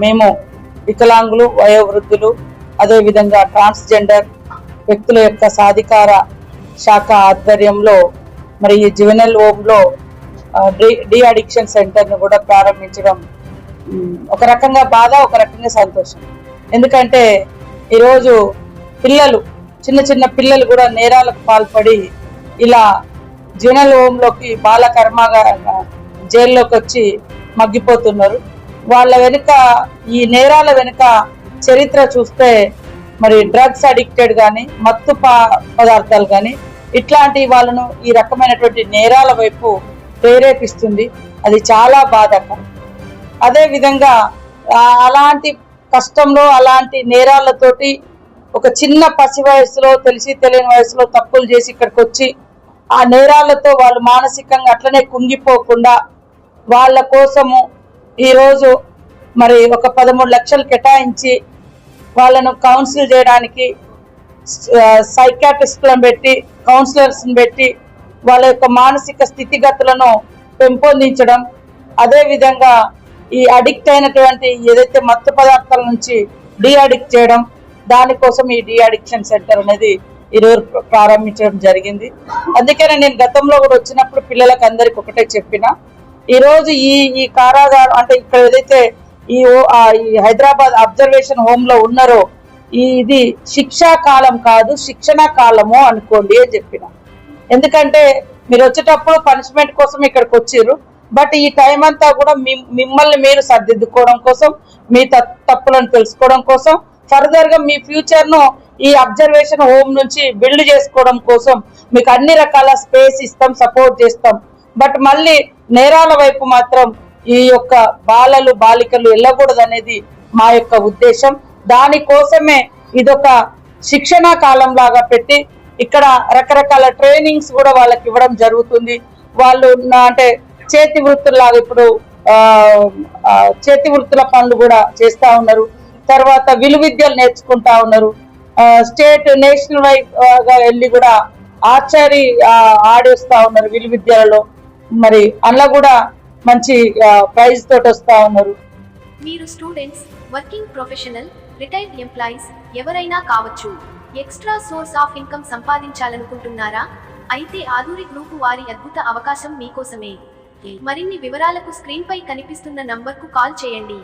మేము వికలాంగులు, వయోవృద్ధులు, అదేవిధంగా ట్రాన్స్జెండర్ వ్యక్తుల యొక్క సాధికార శాఖ ఆధ్వర్యంలో మరి ఈ జ్యువెనైల్ హోమ్లో డి అడిక్షన్ సెంటర్ను కూడా ప్రారంభించడం ఒక రకంగా బాధ, ఒక రకంగా సంతోషం. ఎందుకంటే ఈరోజు పిల్లలు, చిన్న చిన్న పిల్లలు కూడా నేరాలకు పాల్పడి ఇలా జ్యువెనైల్ హోమ్లోకి, బాల కర్మాగార జైల్లోకి వచ్చి మగ్గిపోతున్నారు. వాళ్ళ వెనుక, ఈ నేరాల వెనుక చరిత్ర చూస్తే మరి డ్రగ్స్ అడిక్టెడ్ కానీ, మత్తు పదార్థాలు కానీ ఇట్లాంటి వాళ్ళను ఈ రకమైనటువంటి నేరాల వైపు ప్రేరేపిస్తుంది. అది చాలా బాధాకరం. అదే విధంగా అలాంటి కష్టంలో, అలాంటి నేరాలతోటి ఒక చిన్న పసి వయసులో, తెలిసి తెలియని వయసులో తప్పులు చేసి ఇక్కడికి వచ్చి ఆ నేరాలతో వాళ్ళు మానసికంగా అట్లనే కుంగిపోకుండా వాళ్ళ కోసము ఈరోజు మరి ఒక 13 లక్షలు కేటాయించి వాళ్ళను కౌన్సిల్ చేయడానికి సైకాట్రిస్టులను పెట్టి, కౌన్సిలర్స్ని పెట్టి వాళ్ళ యొక్క మానసిక స్థితిగతులను పెంపొందించడం, అదేవిధంగా ఈ అడిక్ట్ అయినటువంటి ఏదైతే మత్తు పదార్థాల నుంచి డి అడిక్ట్ చేయడం, దానికోసం ఈ డి అడిక్షన్ సెంటర్ అనేది ఈరోజు ప్రారంభించడం జరిగింది. అందుకనే నేను గతంలో కూడా వచ్చినప్పుడు పిల్లలకు అందరికి ఒకటే చెప్పిన, ఈరోజు ఈ కారాగారం అంటే ఇక్కడ ఏదైతే ఈ హైదరాబాద్ అబ్జర్వేషన్ హోమ్ లో ఉన్నారో ఇది శిక్షా కాలం కాదు, శిక్షణ కాలము అనుకోండి అని చెప్పిన. ఎందుకంటే మీరు వచ్చేటప్పుడు పనిష్మెంట్ కోసం ఇక్కడికి వచ్చిర్రు, బట్ ఈ టైం అంతా కూడా మిమ్మల్ని మీరు సర్దిద్దుకోవడం కోసం, మీ తప్పులను తెలుసుకోవడం కోసం, ఫర్దర్ గా మీ ఫ్యూచర్ ను ఈ అబ్జర్వేషన్ హోమ్ నుంచి బిల్డ్ చేసుకోవడం కోసం మీకు అన్ని రకాల స్పేస్ ఇస్తాం, సపోర్ట్ చేస్తాం. బట్ మళ్ళీ నేరాల వైపు మాత్రం ఈ యొక్క బాలలు, బాలికలు వెళ్ళకూడదు అనేది మా యొక్క ఉద్దేశం. దానికోసమే ఇదొక శిక్షణా కాలం లాగా పెట్టి ఇక్కడ రకరకాల ట్రైనింగ్స్ కూడా వాళ్ళకి ఇవ్వడం జరుగుతుంది. వాళ్ళు అంటే చేతి వృత్తుల్లాగా ఇప్పుడు చేతి వృత్తుల పనులు కూడా చేస్తా ఉన్నారు. తర్వాత విలువిద్యలు నేర్చుకుంటా ఉన్నారు. స్టేట్, నేషనల్ వైడ్ గా వెళ్ళి కూడా ఆర్చరీ ఆడేస్తా ఉన్నారు విలువిద్యలలో. మరి అందులో కూడా మంచి ప్రైజ్ తోటి వస్తా ఉన్నారు. మీరు students, working professional, retired employees ఎవరైనా కావచ్చు. ఎక్స్ట్రా సోర్స్ ఆఫ్ ఇన్కమ్ సంపాదించాలనుకుంటున్నారా? అయితే ఆధురి గ్రూప్ వారి అద్భుత అవకాశం మీకోసమే. మరిన్ని వివరాలకు స్క్రీన్ పై కనిపిస్తున్న నంబర్కు కాల్ చేయండి.